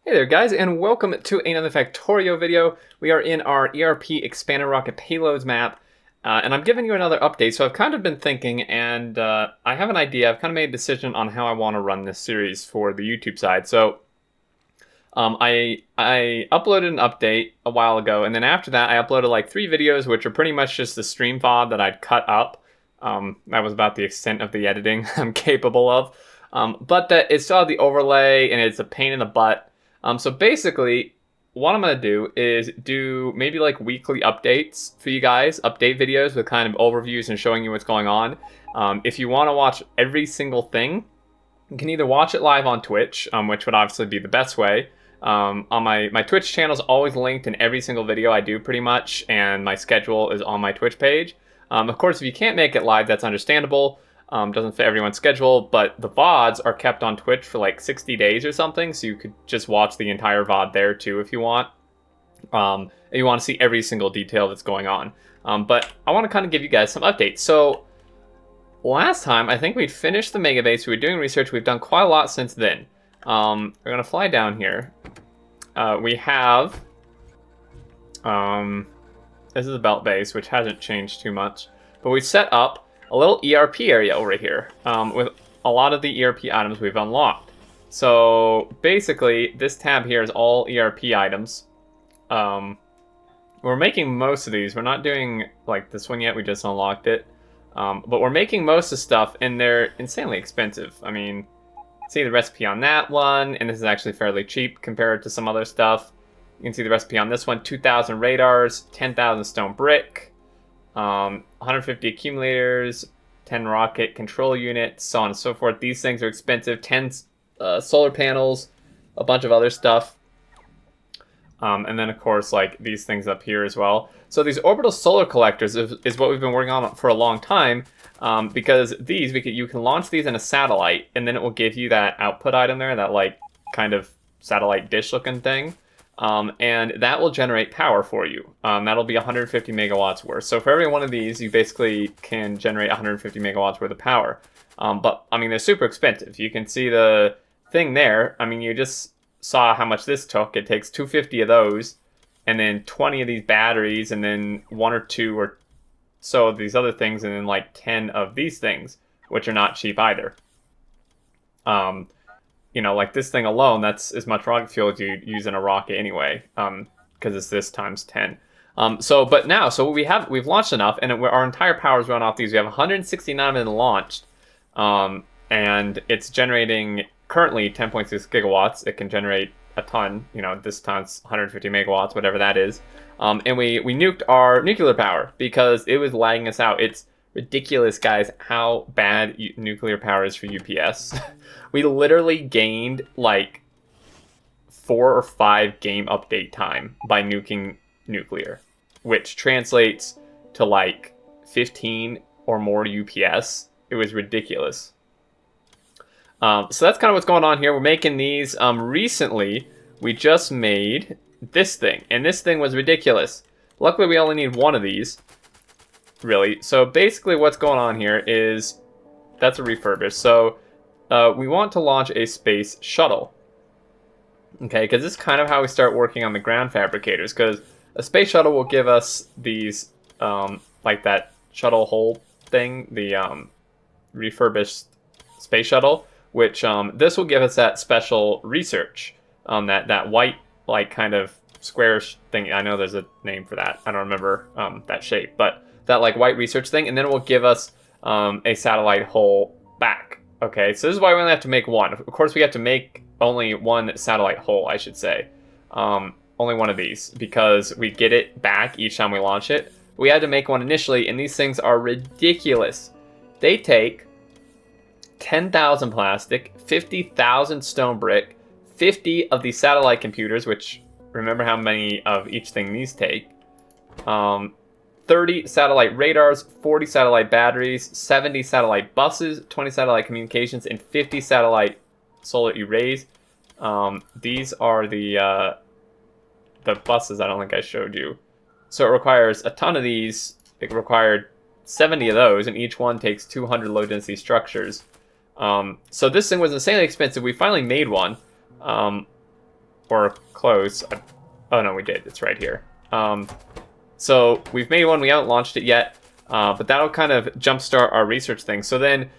Hey there guys, and welcome to another Factorio video. We are in our ERP Expanded Rocket Payloads map, and I'm giving you another update. So I've kind of been thinking, and I have an idea. I've kind of made a decision on how I want to run this series for the YouTube side. So I uploaded an update a while ago, and then after that I uploaded like 3 videos, which are pretty much just the stream VOD that I'd cut up. That was about the extent of the editing I'm capable of. But that it still had the overlay, and it's a pain in the butt. So basically, what I'm going to do is do maybe like weekly updates for you guys, update videos with kind of overviews and showing you what's going on. If you want to watch every single thing, you can either watch it live on Twitch, which would obviously be the best way. On my Twitch channel is always linked in every single video I do pretty much, and my schedule is on my Twitch page. Of course, if you can't make it live, that's understandable. Doesn't fit everyone's schedule, but the VODs are kept on Twitch for like 60 days or something, so you could just watch the entire VOD there too if you want. If you want to see every single detail that's going on. But I want to kind of give you guys some updates. So last time, I think we'd finished the Megabase. We were doing research. We've done quite a lot since then. We're going to fly down here. We have... this is a belt base, which hasn't changed too much. But we set up a little ERP area over here with a lot of the ERP items we've unlocked. So basically, this tab here is all ERP items. We're making most of these. We're not doing like this one yet. We just unlocked it. But we're making most of stuff, and they're insanely expensive. I mean, see the recipe on that one, and this is actually fairly cheap compared to some other stuff. You can see the recipe on this one: 2,000 radars, 10,000 stone brick, 150 accumulators, 10 rocket control units, so on and so forth. These things are expensive. 10 solar panels, a bunch of other stuff. And then, of course, like these things up here as well. So these orbital solar collectors is what we've been working on for a long time, because these, you can launch these in a satellite, and then it will give you that output item there, that like kind of satellite dish looking thing. And that will generate power for you. That'll be 150 megawatts worth. So for every one of these, you basically can generate 150 megawatts worth of power. But, I mean, they're super expensive. You can see the thing there. I mean, you just saw how much this took. It takes 250 of those, and then 20 of these batteries, and then 1 or 2 or so of these other things, and then like 10 of these things, which are not cheap either. You know, like this thing alone, that's as much rocket fuel as you'd use in a rocket anyway, because it's this times 10. So we've launched enough, and our entire power is run off these. We have 169 of them launched, and it's generating currently 10.6 gigawatts. It can generate a ton, you know, this time's 150 megawatts, whatever that is. And we nuked our nuclear power because it was lagging us out. It's ridiculous, guys, how bad nuclear power is for UPS. We literally gained like 4 or 5 game update time by nuking nuclear, which translates to like 15 or more UPS. It was ridiculous. So that's kind of what's going on here. We're making these. Recently, we just made this thing, and this thing was ridiculous. Luckily, we only need 1 of these. Really. So basically what's going on here is that's a refurbish. So we want to launch a space shuttle. Okay, because this is kind of how we start working on the ground fabricators, because a space shuttle will give us these, like that shuttle hull thing, the refurbished space shuttle, which this will give us that special research, that white, like kind of squarish thing. I know there's a name for that. I don't remember that shape, but that like white research thing, and then it will give us a satellite hull back. Okay, so this is why we only have to make 1. Of course, we have to make only 1 satellite hull, I should say. Only 1 of these, because we get it back each time we launch it. We had to make 1 initially, and these things are ridiculous. They take 10,000 plastic, 50,000 stone brick, 50 of these satellite computers, which remember how many of each thing these take. 30 satellite radars, 40 satellite batteries, 70 satellite buses, 20 satellite communications, and 50 satellite solar arrays. These are the buses I don't think I showed you. So it requires a ton of these. It required 70 of those, and each one takes 200 low density structures. So this thing was insanely expensive. We finally made one. or close. Oh no, we did. It's right here. So we've made one. We haven't launched it yet, but that'll kind of jumpstart our research thing. So then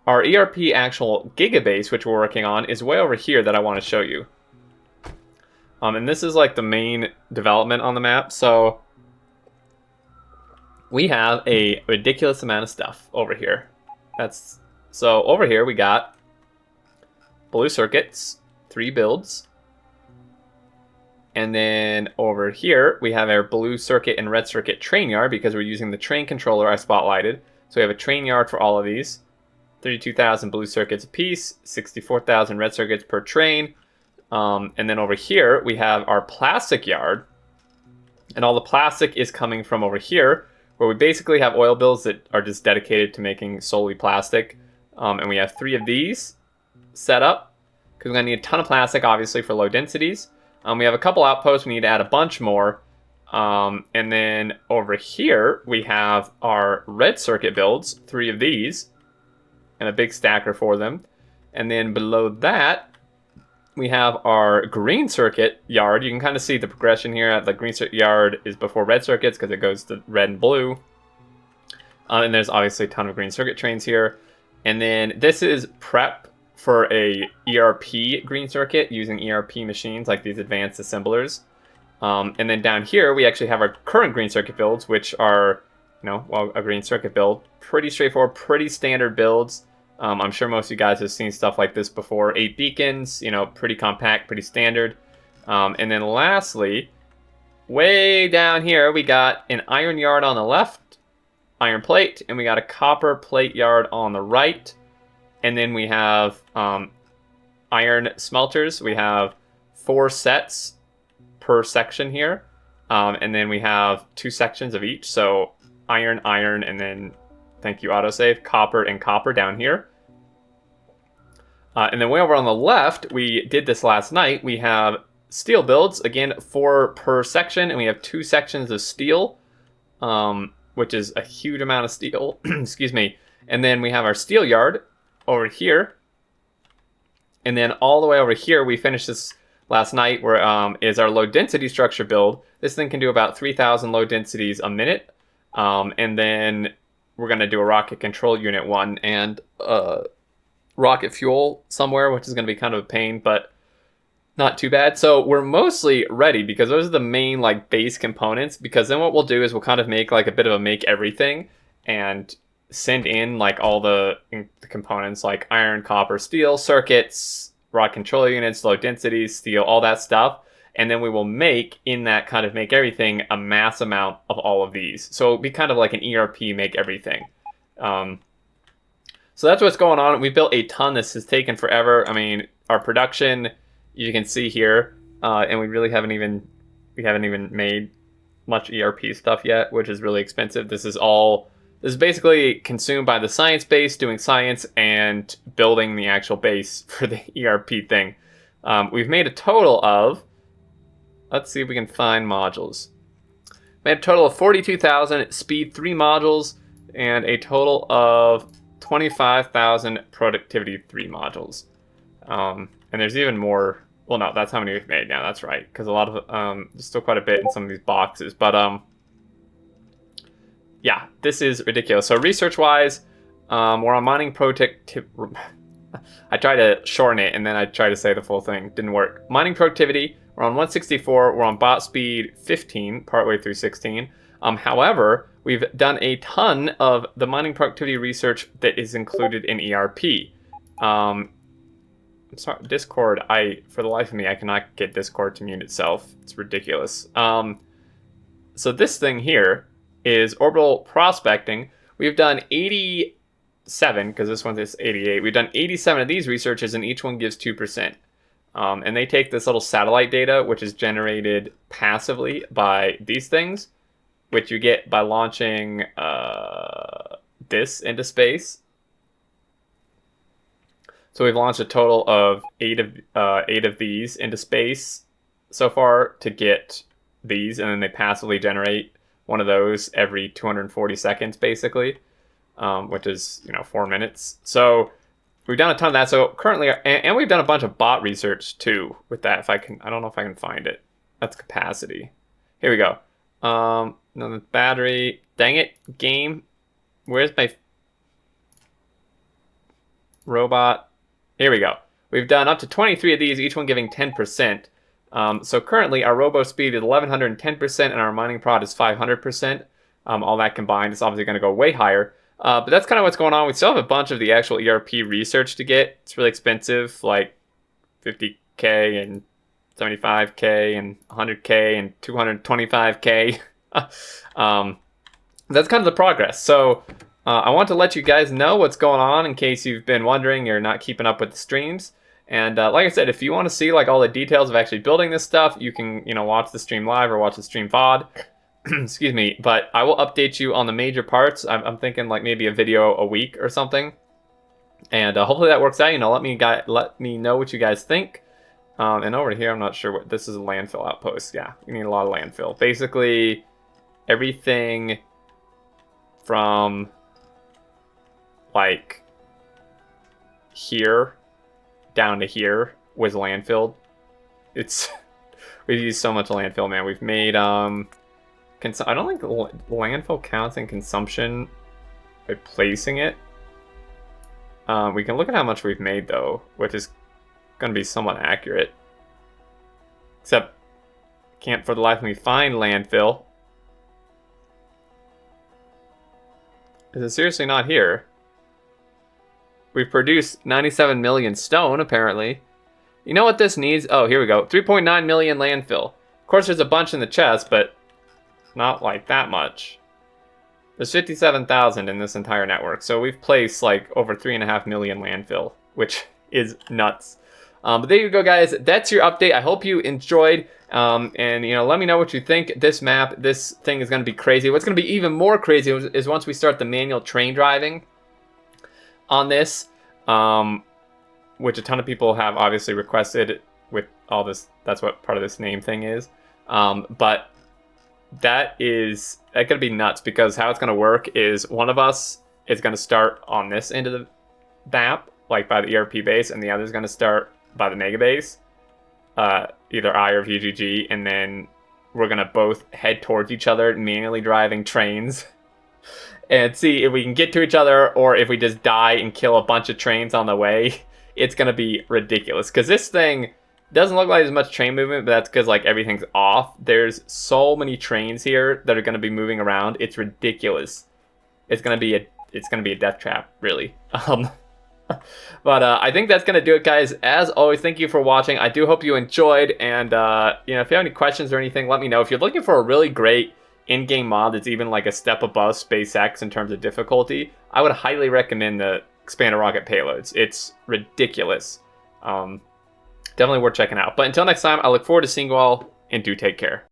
our ERP actual Gigabase, which we're working on, is way over here that I want to show you. And this is like the main development on the map. So we have a ridiculous amount of stuff over here. So over here we got blue circuits, 3 builds. And then over here we have our blue circuit and red circuit train yard because we're using the train controller I spotlighted. So we have a train yard for all of these. 32,000 blue circuits a piece, 64,000 red circuits per train. And then over here we have our plastic yard. And all the plastic is coming from over here, where we basically have oil builds that are just dedicated to making solely plastic. And we have 3 of these set up because we're going to need a ton of plastic, obviously, for low densities. We have a couple outposts. We need to add a bunch more. And then over here, we have our red circuit builds, 3 of these, and a big stacker for them. And then below that, we have our green circuit yard. You can kind of see the progression here. The green circuit yard is before red circuits because it goes to red and blue. And there's obviously a ton of green circuit trains here. And then this is prep for a ERP green circuit using ERP machines like these advanced assemblers. And then down here, we actually have our current green circuit builds, which are, well, a green circuit build. Pretty straightforward, pretty standard builds. I'm sure most of you guys have seen stuff like this before. 8 beacons, pretty compact, pretty standard. And then lastly, way down here, we got an iron yard on the left, iron plate, and we got a copper plate yard on the right. And then we have iron smelters. We have 4 sets per section here. And then we have 2 sections of each. So iron, iron, and then, thank you, autosave, copper and copper down here. And then way over on the left, we did this last night. We have steel builds, again, 4 per section. And we have 2 sections of steel, which is a huge amount of steel. Excuse me. And then we have our steel yard over here. And then all the way over here, we finished this last night, where is our low density structure build. This thing can do about 3,000 low densities a minute. And then we're going to do a rocket control unit 1 and rocket fuel somewhere, which is going to be kind of a pain, but not too bad. So we're mostly ready because those are the main base components, because then what we'll do is we'll kind of make a bit of a make everything and send in all the components like iron, copper, steel, circuits, rod control units, low densities, steel, all that stuff. And then we will make, in that kind of make everything, a mass amount of all of these. So it'll be kind of like an ERP make everything. So that's what's going on. We built a ton. This has taken forever. I mean, our production, you can see here, and we really haven't even made much ERP stuff yet, which is really expensive. This is basically consumed by the science base doing science and building the actual base for the ERP thing. We've made a total of, let's see if we can find modules. We had a total of 42,000 speed 3 modules and a total of 25,000 productivity 3 modules. And there's even more. Well, no, that's how many we've made now. That's right, because a lot of there's still quite a bit in some of these boxes. But yeah, this is ridiculous. So research-wise, we're on mining productivity. I tried to shorten it, and then I tried to say the full thing. Didn't work. Mining productivity, we're on 164. We're on bot speed 15, partway through 16. However, we've done a ton of the mining productivity research that is included in ERP. I'm sorry, Discord, for the life of me, I cannot get Discord to mute itself. It's ridiculous. So this thing here is orbital prospecting. We've done 87, because this one is 88. We've done 87 of these researches, and each one gives 2%. And they take this little satellite data, which is generated passively by these things, which you get by launching this into space. So we've launched a total of 8 of these into space so far to get these, and then they passively generate one of those every 240 seconds, basically, which is 4 minutes. So we've done a ton of that. So currently, and we've done a bunch of bot research too with that. If I can, I don't know if I can find it. That's capacity. Here we go. No, the battery. Dang it, game. Where's my robot? Here we go. We've done up to 23 of these, each one giving 10%. So currently, our robo speed is 1110%, and our mining prod is 500%. All that combined is obviously going to go way higher. But that's kind of what's going on. We still have a bunch of the actual ERP research to get. It's really expensive, like 50K and 75K and 100K and 225K. That's kind of the progress. So I want to let you guys know what's going on in case you've been wondering or not keeping up with the streams. And like I said, if you want to see like all the details of actually building this stuff, you can watch the stream live or watch the stream VOD. Excuse me, but I will update you on the major parts. I'm thinking like maybe a video a week or something, and hopefully that works out. Let me know what you guys think. And over here, I'm not sure what this is. A landfill outpost. Yeah, we need a lot of landfill. Basically, everything from like here down to here was landfilled. We've used so much landfill, man. We've made I don't think landfill counts in consumption by placing it. We can look at how much we've made though, which is going to be somewhat accurate. Except, can't for the life of me find landfill. Is it seriously not here? We've produced 97 million stone, apparently. You know what this needs? Oh, here we go. 3.9 million landfill. Of course, there's a bunch in the chest, but not like that much. There's 57,000 in this entire network, so we've placed like over 3.5 million landfill, which is nuts. But there you go, guys. That's your update. I hope you enjoyed. And let me know what you think. This map, this thing is going to be crazy. What's going to be even more crazy is once we start the manual train driving on this, which a ton of people have obviously requested with all this. That's what part of this name thing is. But that could be nuts, because how it's going to work is one of us is going to start on this end of the map, like by the ERP base, and the other is going to start by the mega base, either I or VGG, and then we're going to both head towards each other, manually driving trains, and see if we can get to each other, or if we just die and kill a bunch of trains on the way. It's going to be ridiculous, because this thing doesn't look like there's much train movement, but that's because like everything's off. There's so many trains here that are going to be moving around. It's ridiculous. It's going to be a death trap, really. But I think that's going to do it, guys. As always, thank you for watching. I do hope you enjoyed, and if you have any questions or anything, let me know. If you're looking for a really great in-game mod that's even like a step above SpaceX in terms of difficulty, I would highly recommend the Expanded Rocket Payloads. It's ridiculous. Definitely worth checking out. But until next time, I look forward to seeing you all, and do take care.